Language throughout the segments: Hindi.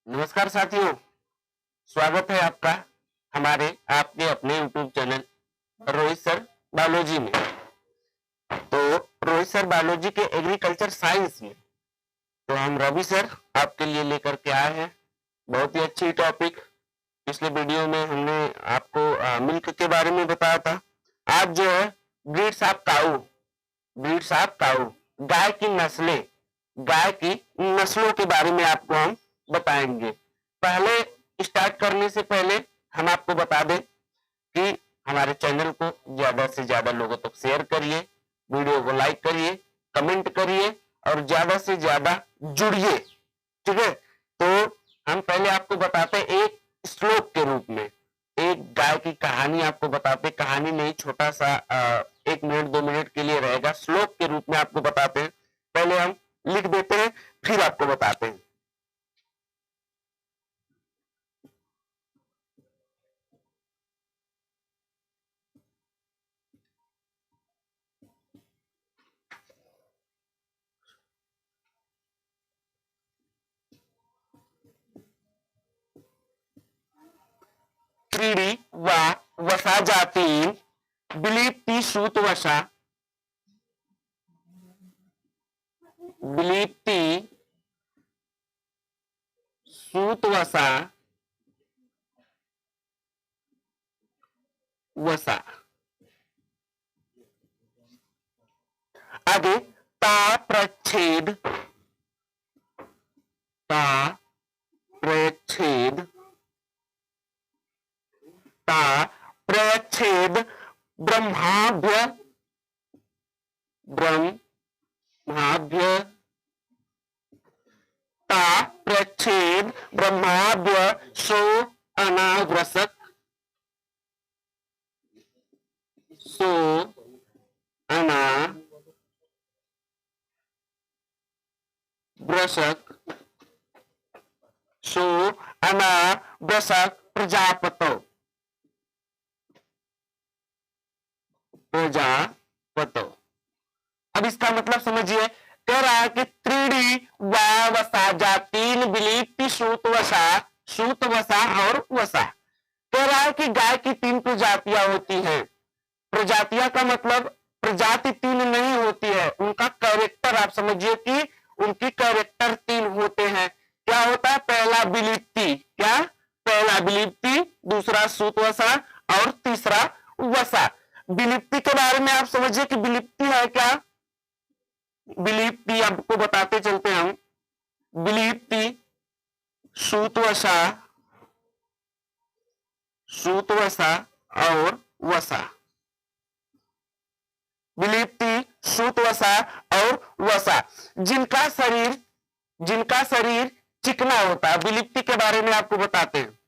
नमस्कार साथियों, स्वागत है आपका हमारे आपके अपने YouTube channel Rohit sir biology में। तो रोहित सर बायोलॉजी के एग्रीकल्चर साइंस में तो हम रवि सर आपके लिए लेकर के आए हैं बहुत ही अच्छी टॉपिक। पिछले वीडियो में हमने आपको मिल्क के बारे में बताया था। आज जो है ब्रीड्स ऑफ काऊ गाय की नस्लों के बारे में आपको हम बताएंगे। पहले स्टार्ट करने से पहले हम आपको बता दें कि हमारे चैनल को ज्यादा से ज्यादा लोगों तक शेयर करिए, वीडियो को लाइक करिए, कमेंट करिए और ज्यादा से ज्यादा जुड़िए। ठीक है, तो हम पहले आपको बताते हैं एक श्लोक के रूप में एक गाय की कहानी आपको बताते। कहानी नहीं, छोटा सा 1 मिनट 2 मिनट के लिए रहेगा, श्लोक के रूप में आपको बताते हैं। पहले हम लिख देते हैं फिर आपको बताते हैं। क्रीडी वा वसा जातीन बिलीप्ति सूतवसा वसा। आगे ता प्रच्छेद ब्रह्माभ्य ता प्रच्छेद ब्रह्माभ्य सो अनाग्रसक प्रजापतो अब इसका मतलब समझिए। कह रहा है कि त्रीडी वा वसा जातीन बिलीप्ति सूतवसा और वसा। कह रहा है कि गाय की 3 प्रजातियां होती हैं। प्रजातियां का मतलब प्रजाति 3 नहीं होती है, उनका कैरेक्टर आप समझिए कि उनकी कैरेक्टर 3 होते हैं। क्या होता है? पहला बिलीप्ति, दूसरा सूतवसा और तीसरा वसा। बिलिप्ति के बारे में आप समझिए कि बिलिप्ति है क्या। बिलिप्ति आपको बताते चलते हम। बिलिप्ति सूतवसा और वसा। बिलिप्ति सूतवसा और वसा जिनका शरीर चिकना होता है। बिलिप्ति के बारे में आपको बताते हैं।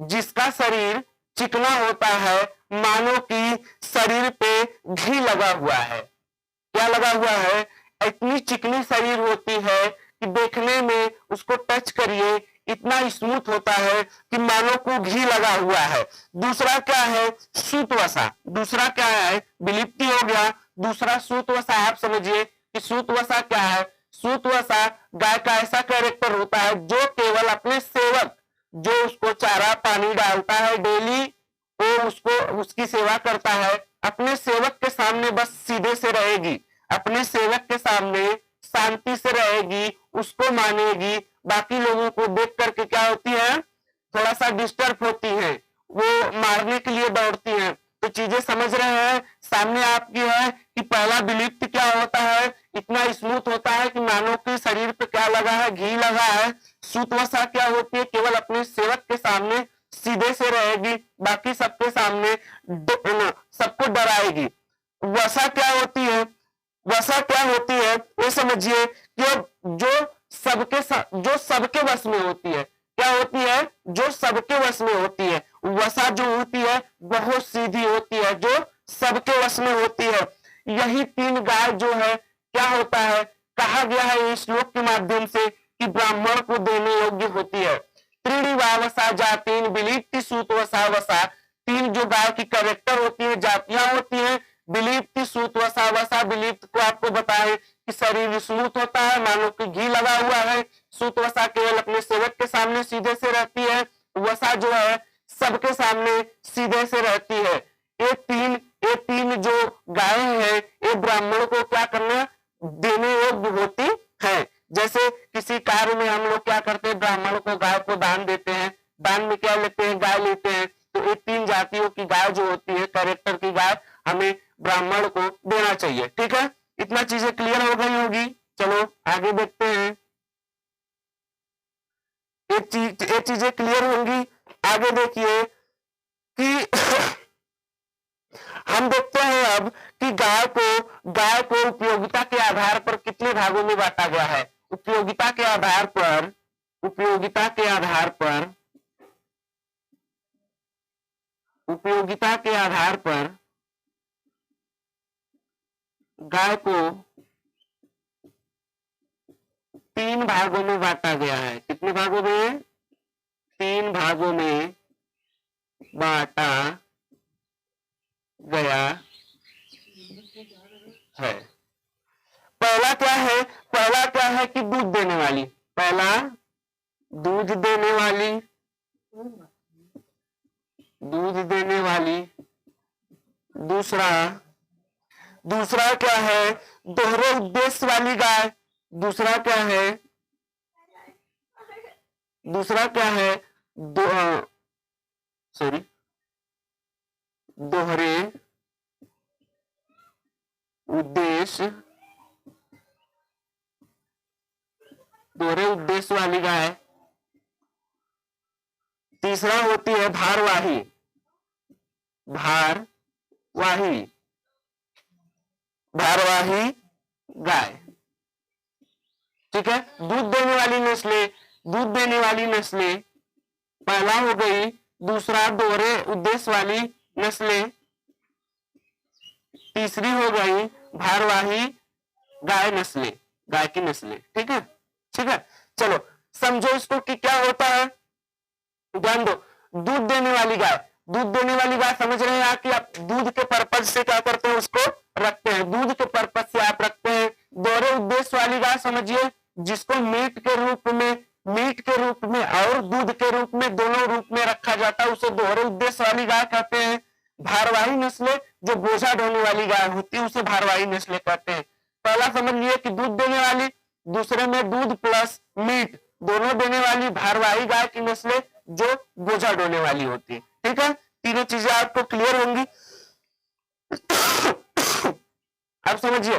जिसका शरीर चिकना होता है, मानो कि शरीर पे घी लगा हुआ है। क्या लगा हुआ है? इतनी चिकनी शरीर होती है कि देखने में उसको टच करिए इतना स्मूथ होता है कि मानो को घी लगा हुआ है। दूसरा क्या है? सूतवसा। दूसरा क्या है? बिलिप्ति हो गया। दूसरा सूतवसा। आप समझिए कि सूतवसा क्या है। सूतवसा गाय का ऐसा कैरेक्टर होता है जो केवल अपने सेवक, जो उसको चारा पानी डालता है डेली, वो उसकी सेवा करता है, अपने सेवक के सामने बस सीधे से रहेगी, अपने सेवक के सामने शांति से रहेगी, उसको मानेगी। बाकी लोगों को देख करके क्या होती है? थोड़ा सा डिस्टर्ब होती है, वो मारने के लिए दौड़ती है। तो चीजें समझ रहे हैं सामने आपकी है कि पहला बिलिप्त क्या होता है? इतना स्मूथ होता है कि मानव के शरीर पे क्या लगा है? घी लगा है। सूतवसा क्या होती है? केवल अपने सेवक के सामने सीधे से रहेगी, बाकी सबके सामने सबको डराएगी। वसा क्या होती है? ये समझिए कि जो सबके वश में होती है। क्या होती है? जो सबके वश में होती है। वसा जो होती है बहुत सीधी होती है, जो सबके वश में होती है। यही 3 गाय जो है क्या होता है? कहा गया है इस श्लोक के माध्यम से कि ब्राह्मण को देने योग्य होती है। त्रीडी वसा जातीन बिलिप्ति सूतवसा वसा। 3 जो गाय की कैरेक्टर होती है, जातियां होती हैं। बिलिप्ति सूतवसा वसा। बिलिप्त को आपको बताए कि शरीर स्मूथ होता है, मानो कि घी लगा हुआ है। सूत वसा केवल अपने सेवक के सामने सीधे से रहती है, वसा जो है सबके सामने सीधे से रहती है। ये तीन जो गाय है ये ब्राह्मण को क्या करना, देने योग्य होती है। जैसे किसी कार्य में हम लोग क्या करते हैं, ब्राह्मण को गाय को दान देते हैं, दान में क्या लेते हैं, गाय लेते हैं। तो ये तीन जातियों की गाय जो होती है, कैरेक्टर की गाय, हमें ब्राह्मण को देना चाहिए। ठीक है, इतना चीजें क्लियर हो गई होगी। चलो आगे देखते हैं, ये चीजें क्लियर होंगी। आगे देखिए कि हम देखते हैं अब कि गाय को उपयोगिता के आधार पर कितने भागों में बांटा गया है। उपयोगिता के आधार पर उपयोगिता के आधार पर उपयोगिता के आधार पर गाय को 3 भागों में बांटा गया है। कितने भागों में? 3 भागों में बांटा गया है। पहला क्या है? पहला क्या है कि दूध देने वाली, पहला दूध देने वाली, दूध देने वाली। दूसरा क्या है? दोहरे उद्देश्य वाली गाय। दूसरा क्या है? दूसरा क्या है? दोहरे उद्देश्य वाली गाय। तीसरा होती है भारवाही गाय। ठीक है, दूध देने वाली नस्लें पहला हो गई। दूसरा दोहरे उद्देश्य वाली नस्लें, तीसरी हो गई भारवाही गाय की नस्लें। ठीक है, चलो समझो इसको कि क्या होता है, ध्यान दो। दूध देने वाली गाय समझ रहे हैं कि आप दूध के पर्पज से क्या करते हैं, उसको रखते हैं, दूध के पर्पज से आप रखते हैं। दोहरे उद्देश्य वाली गाय समझिए, जिसको मीट के रूप में और दूध के रूप में, दोनों रूप में रखा जाता है, उसे दोहरे उद्देश्य वाली गाय कहते हैं। भारवाही नस्लें, जो बोझा ढोने वाली गाय होती है, उसे भारवाही नस्लें कहते हैं। पहला समझ लिए कि दूध देने वाली, दूसरे में दूध प्लस मीट दोनों देने वाली भारवाही गाय की नस्लें जो बोझा ढोने वाली होती है। ठीक है, तीनों चीजें आपको क्लियर होंगी। अब समझिए,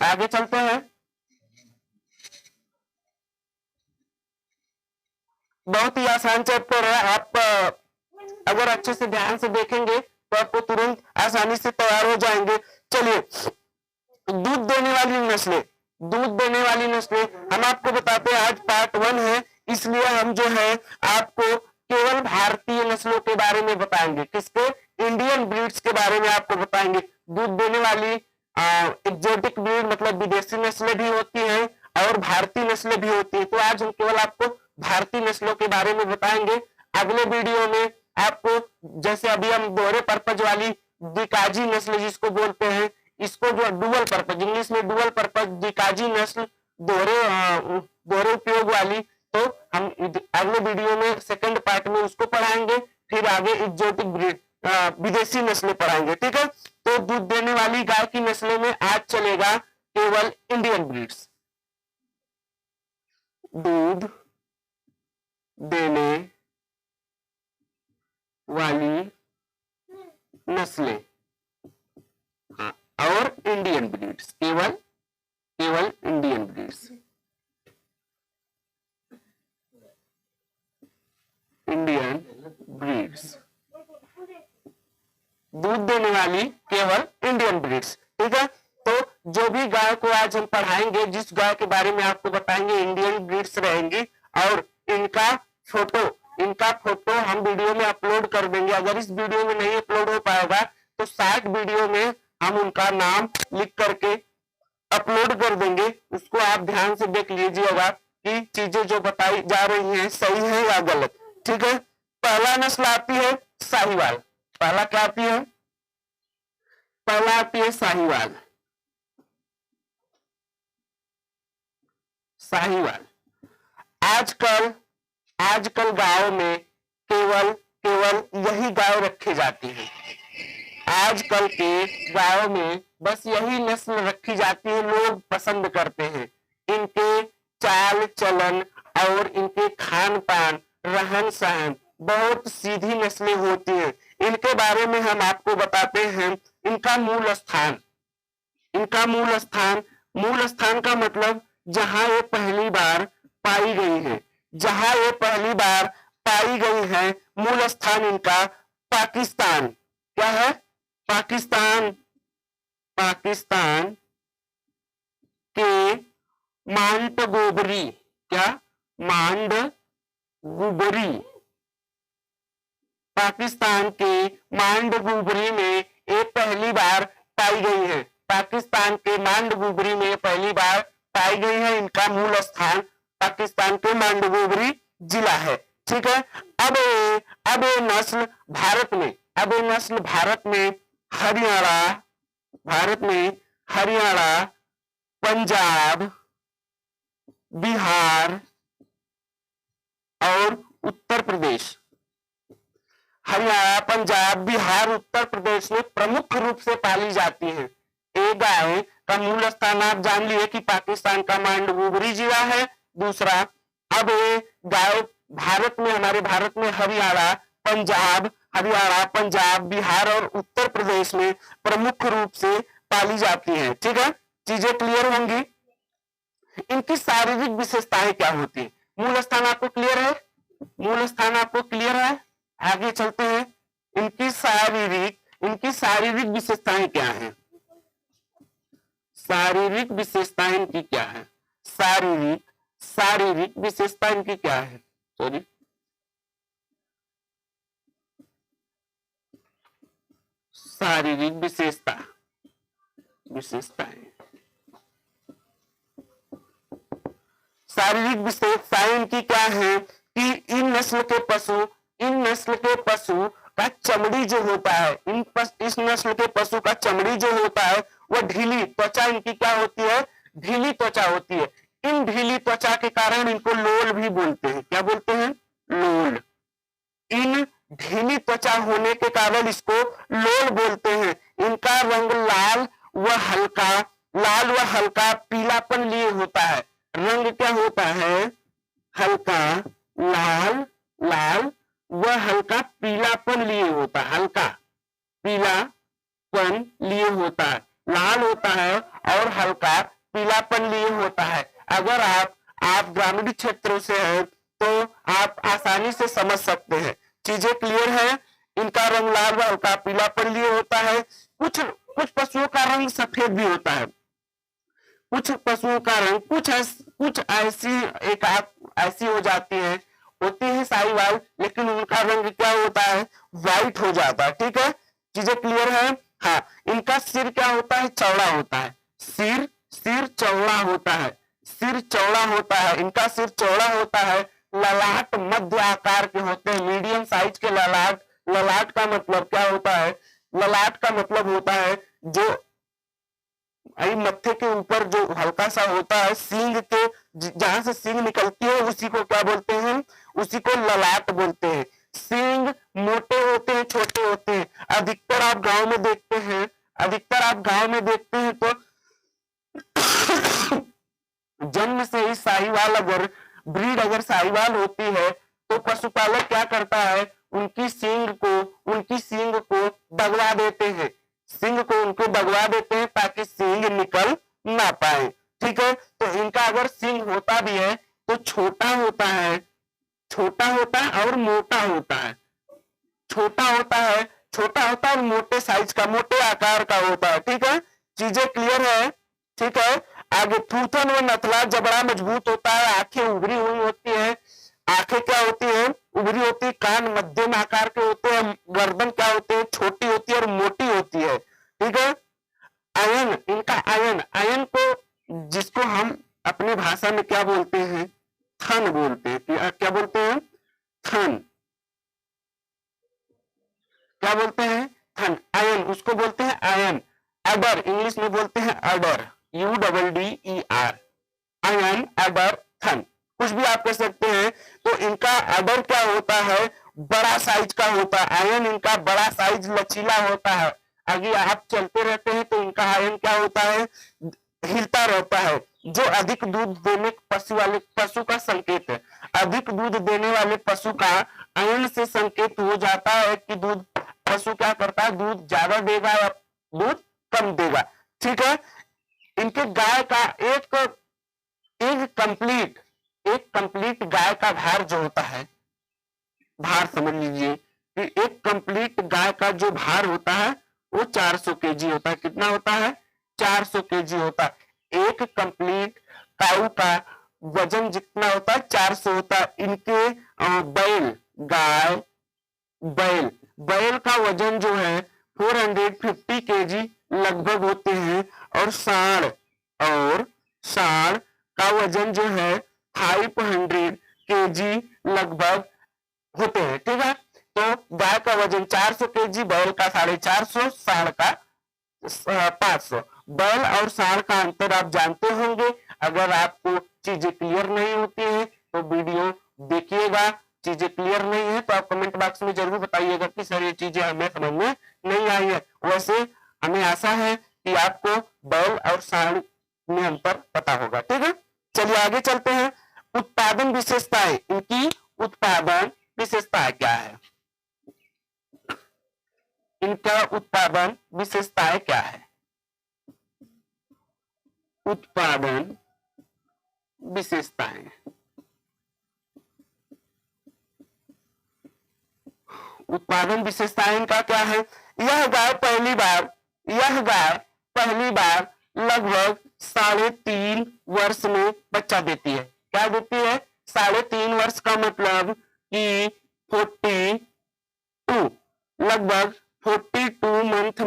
आगे चलते हैं। बहुत ही आसान चैप्टर है, आप अगर अच्छे से ध्यान से देखेंगे तो आपको तुरंत आसानी से तैयार हो जाएंगे। चलिए, दूध देने वाली नस्लें हम आपको बताते हैं। आज पार्ट 1 है, इसलिए हम जो है आपको केवल भारतीय नस्लों के बारे में बताएंगे। किसके? इंडियन ब्रीड्स के बारे में आपको बताएंगे। दूध देने वाली एग्जोटिक ब्रीड मतलब विदेशी नस्लें भी होती हैं और भारतीय नस्लें भी होती है। तो आज हम केवल आपको भारतीय नस्लों के बारे में बताएंगे। अगले वीडियो में आपको, जैसे अभी हम दोहरे पर्पज वाली दिकाजी नस्ल जिसको बोलते हैं, इसको जो डुअल पर्पज, इंग्लिश में डुअल पर्पज दिकाजी नस्ल, दोहरे उपयोग वाली, तो हम अगले वीडियो में सेकंड पार्ट में उसको पढ़ाएंगे। फिर आगे एग्जोटिक ब्रीड विदेशी नस्लें पढ़ाएंगे। ठीक है, तो दूध देने वाली गाय की नस्लों में आज चलेगा केवल इंडियन ब्रीड्स, दूध देने वाली नस्लें और इंडियन ब्रीड्स, केवल इंडियन ब्रीड्स, इंडियन ब्रीड्स, दूध देने वाली केवल इंडियन ब्रीड्स। ठीक है, तो जो भी गाय को आज हम पढ़ाएंगे, जिस गाय के बारे में आपको बताएंगे, इंडियन ब्रीड्स रहेंगी और इनका फोटो हम वीडियो में अपलोड कर देंगे। अगर इस वीडियो में नहीं अपलोड हो पाएगा तो 60 वीडियो में हम उनका नाम लिख करके अपलोड कर देंगे। उसको आप ध्यान से देख लीजिएगा कि चीजें जो बताई जा रही हैं सही है या गलत। ठीक है, पहला नस्ल आती है साहिवाल। पहला क्या आती है? पहला आती है साहिवाल। आजकल आजकल गांव में केवल केवल यही गाय रखी जाती है। आजकल के गायों में बस यही नस्ल रखी जाती है, लोग पसंद करते हैं। इनके चाल चलन और इनके खान पान रहन सहन बहुत सीधी नस्लें होती हैं। इनके बारे में हम आपको बताते हैं। इनका मूल स्थान, इनका मूल स्थान का मतलब जहां ये पहली बार पाई गई है, जहां ये पहली बार पाई गई है, मूल स्थान इनका पाकिस्तान। क्या है? पाकिस्तान। पाकिस्तान के मांडगोबरी, क्या? मांडगुबरी। पाकिस्तान के मांडगुबरी में ये पहली बार पाई गई है। पाकिस्तान के मांडगुबरी में पहली बार पाई गई है। इनका मूल स्थान पाकिस्तान के मांडगुबरी जिला है। ठीक है। अब ये नस्ल भारत में हरियाणा, पंजाब, बिहार और उत्तर प्रदेश, हरियाणा, पंजाब, बिहार, उत्तर प्रदेश में प्रमुख रूप से पाली जाती है। एक गाय का मूल स्थान आप जान लिए कि पाकिस्तान का मांडगुबरी जिला है। दूसरा, अब ये गाय हमारे भारत में हरियाणा, पंजाब, बिहार और उत्तर प्रदेश में प्रमुख रूप से पाली जाती है। ठीक है, चीजें क्लियर होंगी। इनकी शारीरिक विशेषताएं क्या होती है? मूल स्थान आपको क्लियर है? मूल स्थान आपको क्लियर है? आगे चलते हैं। इनकी शारीरिक विशेषताएं क्या है? शारीरिक विशेषताएं इनकी क्या है? शारीरिक विशेषता इनकी क्या है? सॉरी, शारीरिक विशेषताएं शारीरिक विशेषताएं इनकी क्या है कि इन नस्ल के पशु का चमड़ी जो होता है, इस नस्ल के पशु का चमड़ी जो होता है वह ढीली त्वचा, इनकी क्या होती है? ढीली त्वचा होती है। इन ढीली त्वचा के कारण इनको लोल भी बोलते हैं। क्या बोलते हैं? लोल। इन ढीली त्वचा होने के कारण इसको लोल बोलते हैं। इनका रंग लाल व हल्का पीलापन लिए होता है। रंग क्या होता है? हल्का लाल व हल्का पीलापन लिए होता है। हल्का पीलापन लिए होता है, लाल होता है और हल्का पीलापन लिए होता है। अगर आप ग्रामीण क्षेत्रों से हैं तो आप आसानी से समझ सकते हैं। चीजें क्लियर है? इनका रंग लाल व हल्का पीलापन लिए होता है। कुछ पशुओं का रंग सफेद भी होता है। कुछ पशुओं का रंग कुछ ऐसी हो जाती है, होती है साहिवाल, लेकिन उनका रंग क्या होता है? व्हाइट हो जाता है। ठीक है, चीजें क्लियर है? हाँ, इनका सिर क्या होता है? चौड़ा होता है। सिर चौड़ा होता है। सिर चौड़ा होता है। इनका सिर चौड़ा होता है। ललाट मध्य आकार के होते हैं, मीडियम साइज के ललाट। ललाट का मतलब क्या होता है? ललाट का मतलब होता है जो मत्थे के ऊपर जो हल्का सा होता है, सींग के जहां से सींग निकलती है उसी को क्या बोलते हैं? उसी को ललाट बोलते हैं। सींग मोटे होते हैं, छोटे होते हैं। अधिकतर आप गांव में देखते हैं तो जन्म से ही साहिवाल अगर साहिवाल होती है तो पशुपालक क्या करता है? उनकी सींग को दगवा देते हैं। सींग को उनको दगवा देते हैं ताकि सींग निकल ना पाए। ठीक है, तो इनका अगर सींग होता भी है तो छोटा होता है और मोटा होता है। छोटा होता है और मोटे साइज का, मोटे आकार का होता है। ठीक है, चीजें क्लियर है? ठीक है, आगे थूथन व नथला जबड़ा मजबूत होता है। आंखें उभरी हुई होती है। आंखें क्या होती है? उभरी होती है। कान मध्यम आकार के होते हैं। गर्दन क्या होती है? छोटी होती है और मोटी होती है। ठीक है, आयन को जिसको हम अपनी भाषा में क्या बोलते हैं? थन बोलते हैं। क्या बोलते हैं? थन। क्या बोलते हैं? थन। आयन उसको बोलते हैं आयन। अडर इंग्लिश में बोलते हैं अडर, UDDER। आयन, अडर, थन, कुछ भी आप कह सकते आर्डर क्या होता है, बड़ा साइज का होता है। आयन इनका बड़ा साइज लचीला होता है। आगे आप चलते रहते हैं तो इनका आयन क्या होता है, हिलता रहता है, जो अधिक दूध देने पशु का संकेत है। अधिक दूध देने वाले पशु का आयन से संकेत हो जाता है कि दूध पशु क्या करता है, दूध ज्यादा देगा या दूध कम देगा। ठीक है, इनके गाय का एक कंप्लीट गाय का भार जो होता है, भार समझ लीजिए कि एक कंप्लीट गाय का जो भार होता है वो 400 केजी होता है। कितना होता है, 400 केजी होता है। एक कंप्लीट काऊ का वजन जितना होता है 400 होता है। इनके बैल का वजन जो है 450 केजी लगभग होते हैं। और सांड का वजन जो है 500 केजी लगभग होते हैं। ठीक है, तो गाय का वजन 400 केजी, बैल का 450, सांड का 500। बैल और सांड का अंतर आप जानते होंगे। अगर आपको चीजें क्लियर नहीं होती है तो वीडियो देखिएगा। चीजें क्लियर नहीं है तो आप कमेंट बॉक्स में जरूर बताइएगा कि सर ये चीजें हमें समझ में नहीं आई है। वैसे हमें आशा है कि आपको बैल और सांड में अंतर पता होगा। ठीक है, चलिए आगे चलते हैं। उत्पादन विशेषताएं, इनकी उत्पादन विशेषताएं क्या है, इनका उत्पादन विशेषताएं क्या है। उत्पादन विशेषताएं, उत्पादन विशेषताएं इनका क्या है। यह गाय पहली बार लगभग 3.5 वर्ष में बच्चा देती है। क्या देती है, 3.5 वर्ष का मतलब कि 42 लगभग 42 मंथ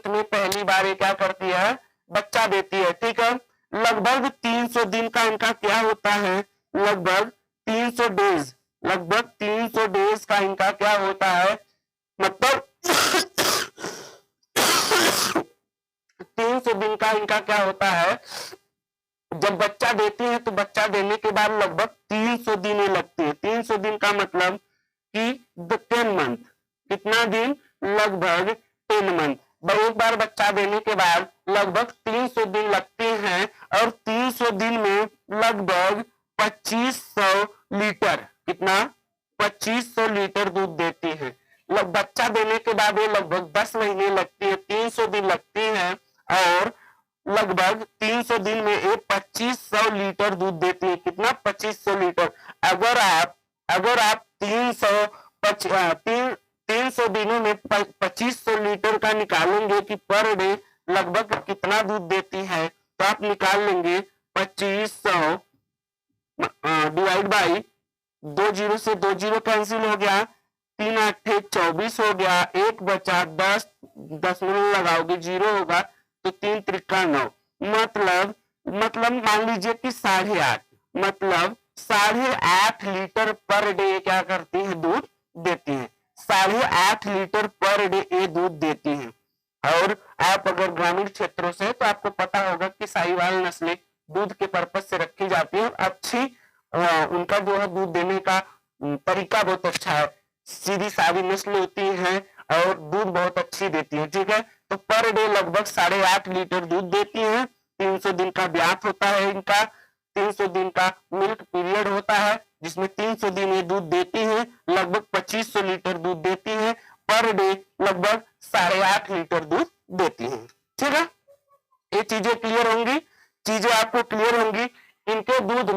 में पहली बार ये क्या करती है, बच्चा देती है। ठीक है, लगभग 300 दिन का इनका क्या होता है, लगभग 300 डेज का इनका क्या होता है, मतलब 300 दिन का इनका क्या होता है। जब बच्चा देती है तो बच्चा देने के बाद लगभग 300 दिन लगती है। 300 दिन का मतलब कि 10 मंथ, कितना दिन, लगभग 10 मंथ। एक बार बच्चा देने के बाद लगभग 300 दिन लगते हैं और 300 दिन में लगभग 2500 लीटर, कितना, 2500 लीटर दूध देती है। बच्चा देने के बाद ये लगभग 10 महीने लगती है, 300 दिन लगती है और लगभग 300 दिन में ये 2500 लीटर दूध देती है। कितना, 2500 लीटर। अगर आप 300 दिनों में 2500 लीटर का निकालेंगे कि पर डे लगभग कितना दूध देती है, तो आप निकाल लेंगे 2500 डिवाइड बाई 2 जीरो से 2 जीरो कैंसिल हो गया, 3 8 24 हो गया, 1 बचा 10 मिनट लगाओगे 0 होगा तो 3 त्रिका 9, मतलब मान लीजिए कि 8.5, मतलब 8.5 लीटर पर डे क्या करती है, दूध देती है। 8.5 लीटर पर डे ये दूध देती है। और आप अगर ग्रामीण क्षेत्रों से तो आपको पता होगा कि साहिवाल नस्लें दूध के पर्पज से रखी जाती है। अच्छी उनका जो है दूध देने का तरीका बहुत अच्छा है, सीधी सादी नस्ल होती है और दूध बहुत अच्छी देती है। ठीक है, तो पर डे लगभग 8.5 लीटर दूध देती है। 300 दिन का ब्यात होता है इनका, 300 दिन का मिल्क पीरियड होता है जिसमें 300 दिन ये दूध देती है, लगभग 2500 लीटर दूध देती है। पर डे लगभग 8.5 लीटर दूध देती है। ठीक है, ये चीजें क्लियर होंगी, चीजें आपको क्लियर होंगी। इनके दूध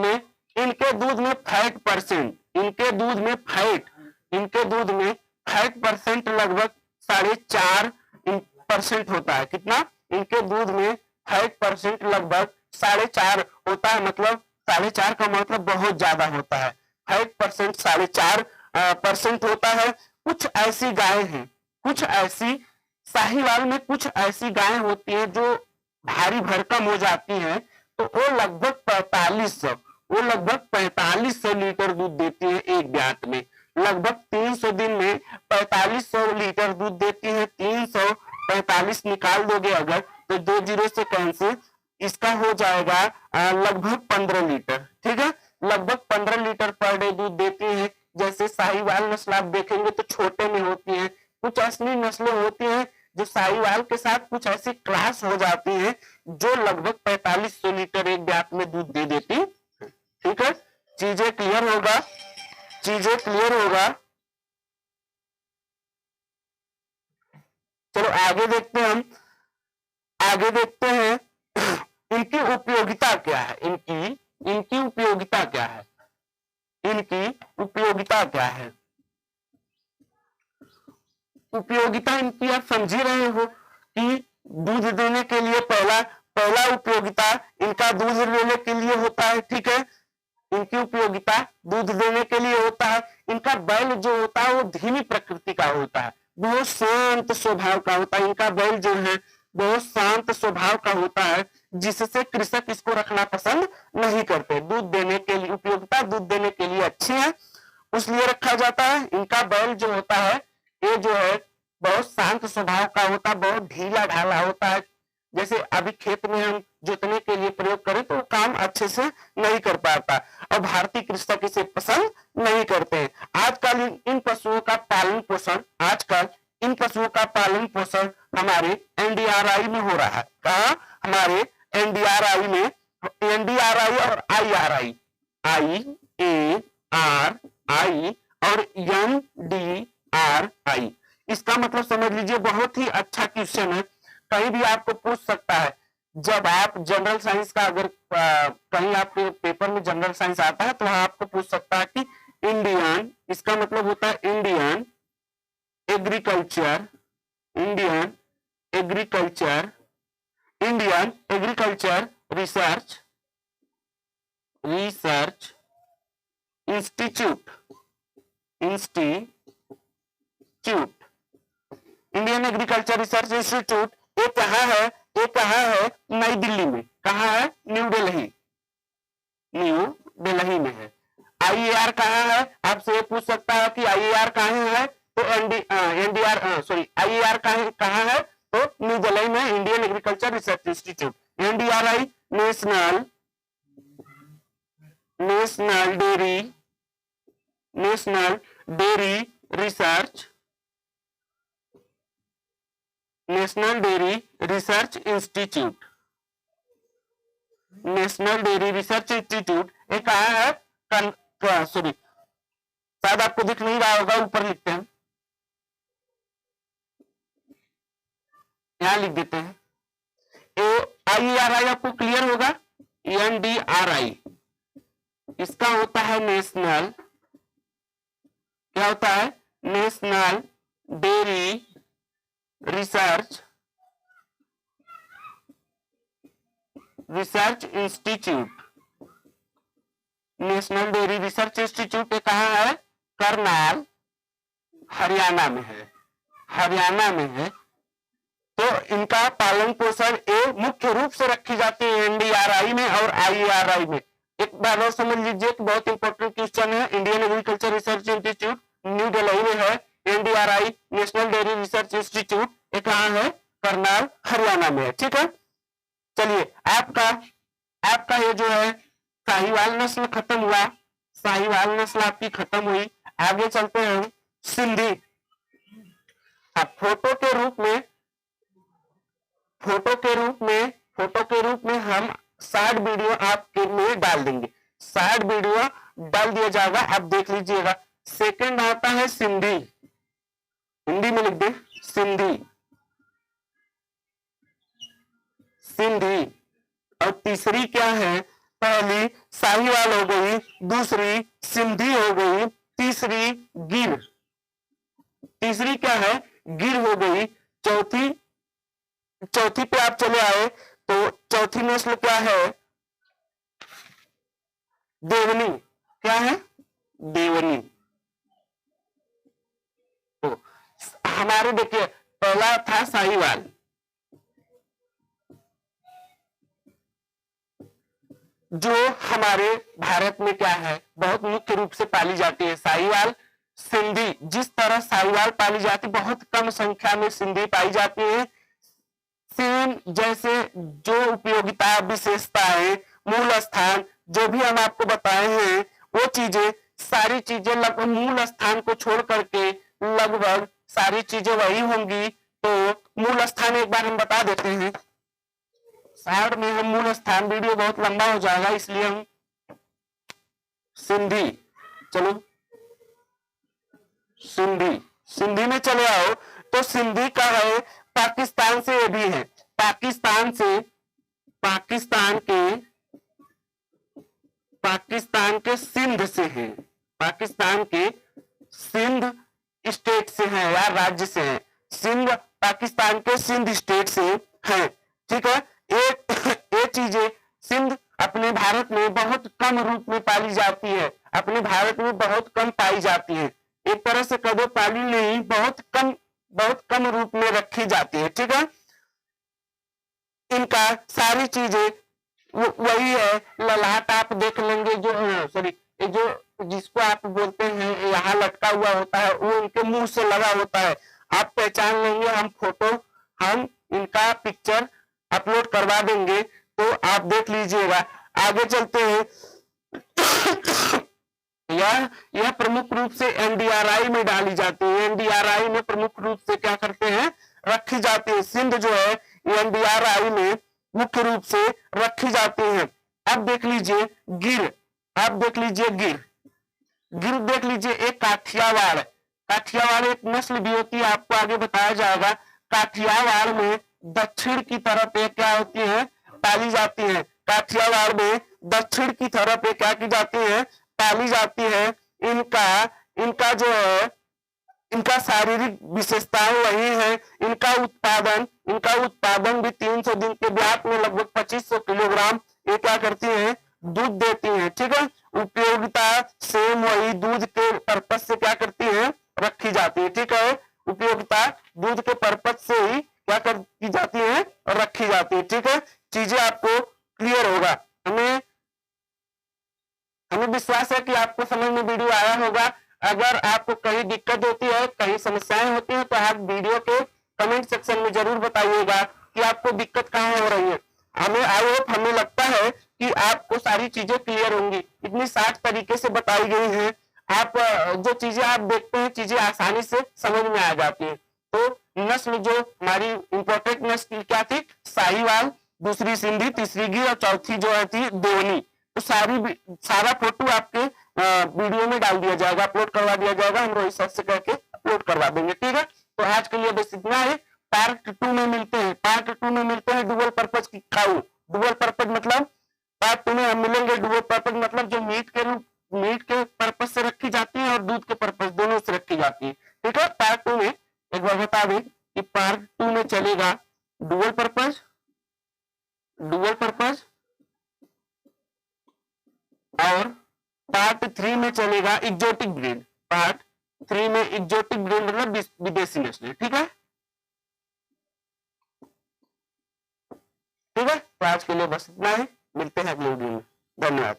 में फैट परसेंट, इनके दूध में फैट परसेंट लगभग 4.5% होता है। कितना, इनके दूध में फैट परसेंट लगभग 4.5 होता है, मतलब 4.5 का मतलब बहुत ज्यादा होता है। फैट परसेंट 4.5% होता है। कुछ ऐसी गायें हैं, कुछ ऐसी साहिवाल में कुछ ऐसी गायें होती है जो भारी भरकम हो जाती है, तो वो लगभग 4500 लीटर दूध देती है एक ब्यात में। लगभग 300 दिन में 4500 लीटर दूध देती है। 345 निकाल दोगे अगर तो 2 जीरो से कैंसिल, इसका हो जाएगा लगभग 15 लीटर। ठीक है, लगभग 15 लीटर पर डे दूध देती है। जैसे साहिवाल नस्ल आप देखेंगे तो छोटे में होती है, कुछ असली नस्लें होती हैं जो साहिवाल के साथ कुछ ऐसी क्लास हो जाती है जो लगभग 4500 लीटर एक ब्यात में दूध दे देती है। ठीक है, चीजें क्लियर होगा, चीजें क्लियर होगा। चलो आगे देखते हैं, हम आगे देखते हैं इनकी उपयोगिता क्या है, इनकी उपयोगिता क्या है, इनकी उपयोगिता क्या है। उपयोगिता इनकी आप समझ ही रहे हो कि दूध देने के लिए पहला उपयोगिता इनका दूध लेने के लिए होता है। ठीक है, इनकी उपयोगिता दूध देने के लिए होता है। इनका बैल जो होता है वो धीमी प्रकृति का होता है, बहुत शांत स्वभाव का होता है। इनका बैल जो है बहुत शांत स्वभाव का होता है, जिससे कृषक इसको रखना पसंद नहीं करते। दूध देने के लिए उपयोगिता दूध देने के लिए अच्छी है, उसलिए रखा जाता है। इनका बैल जो होता है ये जो है बहुत शांत स्वभाव का होता है, बहुत ढीला ढाला होता है। जैसे अभी खेत में हम जोतने के लिए प्रयोग करें तो काम अच्छे से नहीं कर पाता, और भारतीय कृषक इसे पसंद नहीं करते हैं। आजकल इन पशुओं का पालन पोषण हमारे एनडीआरआई में हो रहा है। कहा? हमारे एनडीआरआई में, एनडीआरआई और आईआरआई, IARI और NDRI। इसका मतलब समझ लीजिए, बहुत ही अच्छा क्वेश्चन है, कहीं भी आपको पूछ सकता है। जब आप जनरल साइंस का अगर कहीं आपके पेपर में जनरल साइंस आता है तो आपको पूछ सकता है कि इंडियन, इसका मतलब होता है Indian agriculture research institute, Indian agriculture research institute. ये कहाँ है? ये कहाँ है? नई दिल्ली में। कहाँ है? न्यू दिल्ली में है। आईएआर कहाँ है? आपसे ये पूछ सकता है कि आईएआर कहाँ है, तो आईएआर कहाँ है, तो न्यू दिल्ली में, Indian agriculture research institute. NDRI national dairy research institute. ये कहाँ है? सॉरी, शायद आपको दिख नहीं रहा होगा, ऊपर लिखते हैं, यहां लिख देते हैं। आईआरआई आपको क्लियर होगा। एनडीआरआई इसका होता है नेशनल, क्या होता है? National dairy research institute. National dairy research institute कहाँ है? करनाल, हरियाणा में है। तो इनका पालन पोषण ये मुख्य रूप से रखी जाती है एनडीआरआई में और आईआरआई में। एक बार और समझ लीजिए कि बहुत इंपॉर्टेंट क्वेश्चन है। Indian agriculture research institute new Delhi में है, NDRI national dairy research institute ये कहाँ है? करनाल, हरियाणा में है। ठीक है, चलिए आपका ये जो है साहिवाल नस्ल खत्म हुआ, साहिवाल नस्ल आपकी खत्म हुई। आगे चलते हैं हम सिंधी। अब फोटो के रूप में हम शॉर्ट वीडियो आपके लिए डाल देंगे, शॉर्ट वीडियो डाल दिया जाएगा, आप देख लीजिएगा। सेकंड आता है सिंधी, हिंदी में लिख दे सिंधी। और तीसरी क्या है? पहली साहिवाल हो गई, दूसरी सिंधी हो गई, तीसरी गिर, तीसरी क्या है? गिर हो गई। चौथी पे आप चले आए तो चौथी नस्ल क्या है? देवनी। क्या है? देवनी। तो हमारे देखिए पहला था साहिवाल, जो हमारे भारत में क्या है बहुत मुख्य रूप से पाली जाती है। साहिवाल, सिंधी, जिस तरह साहिवाल पाली जाती बहुत कम संख्या में सिंधी पाई जाती है। सेम जैसे जो उपयोगिता, विशेषताएं, मूल स्थान जो भी हम आपको बताए हैं वो चीजें, सारी चीजें लगभग मूल स्थान को छोड़ करके लगभग सारी चीजें वही होंगी। तो मूल स्थान एक बार हम बता देते हैं, साइड में हम मूल स्थान, वीडियो बहुत लंबा हो जाएगा इसलिए हम सिंधी, चलो सिंधी में चले आओ। तो सिंधी का है, पाकिस्तान से ये भी है, पाकिस्तान के सिंध से है, पाकिस्तान के सिंध स्टेट से है या राज्य से है, सिंध पाकिस्तान के सिंध स्टेट से है। ठीक है, ये चीजें सिंध अपने भारत में बहुत कम रूप में पाली जाती है, अपने भारत में बहुत कम पाई जाती है, एक तरह से कदों पाली नहीं, बहुत कम रूप में रखी जाती है। ठीक है, इनका सारी चीजें वही है। ललाट आप देख लेंगे, जो सॉरी जो जिसको आप बोलते हैं यहाँ लटका हुआ होता है वो इनके मुंह से लगा होता है, आप पहचान लेंगे। हम इनका पिक्चर अपलोड करवा देंगे तो आप देख लीजिएगा। आगे चलते हैं। यह प्रमुख रूप से एनडीआरआई में डाली जाती है, एनडीआरआई में प्रमुख रूप से क्या करते हैं, रखी जाती है। सिंध जो है एनडीआरआई में मुख्य रूप से रखी जाती है। अब देख लीजिए गिर, गिर देख लीजिए, एक काठियावाड़ एक नस्ल भी होती है, आपको आगे बताया जाएगा। काठियावाड़ में दक्षिण की तरफ ये क्या होती है, पाली जाती है। काठियावाड़ में दक्षिण की तरफ ये क्या की जाती है, पाली जाती है। इनका जो है, इनका शारीरिक विशेषताएं वही है। इनका उत्पादन भी 300 दिन के ब्यात में लगभग 2500 किलोग्राम ये क्या करती है, दूध देती है। ठीक है, उपयोगिता सेम वही, दूध के पर्पज से क्या करती है, रखी जाती है। ठीक है, उपयोगिता दूध के पर्पज से ही क्या की जाती है, रखी जाती है। ठीक है, चीजें आपको क्लियर होगा। हमें विश्वास है कि आपको समझ में वीडियो आया होगा। अगर आपको कहीं दिक्कत होती है, कहीं समस्याएं होती है, तो आप वीडियो के कमेंट सेक्शन में जरूर बताइएगा कि आपको दिक्कत कहाँ हो रही है। हमें लगता है कि आपको सारी चीजें क्लियर होंगी, इतनी 60 तरीके से बताई गई है। आप जो चीजें आप देखते हैं, चीजें आसानी से समझ में आ जाती है। तो नस्ल जो हमारी इंपॉर्टेंट नस्ल क्या थी, साहिवाल, दूसरी सिंधी, तीसरी गिर और चौथी जो है थी देवनी। तो सारा फोटो आपके वीडियो में डाल दिया जाएगा, अपलोड करवा दिया जाएगा, हम रोहित सर से कह के अपलोड करवा देंगे। ठीक है, तो आज के लिए बस इतना है। पार्ट 2 में मिलते हैं डुअल पर्पज की खाऊ। डुअल पर्पज मतलब पार्ट 2 में हम मिलेंगे। डुअल पर्पज मतलब जो मीट के पर्पज से रखी जाती है और दूध के पर्पज दोनों से रखी जाती है। ठीक है, पार्ट 2 में एक बार बता दें कि पार्ट 2 में चलेगा डुअल पर्पज और पार्ट 3 में चलेगा एक्जोटिक ब्रीड। पार्ट 3 में एक्जोटिक ब्रीड मतलब विदेशी नस्ल। ठीक है, तो आज के लिए बस इतना ही, मिलते हैं अगले वीडियो में। धन्यवाद।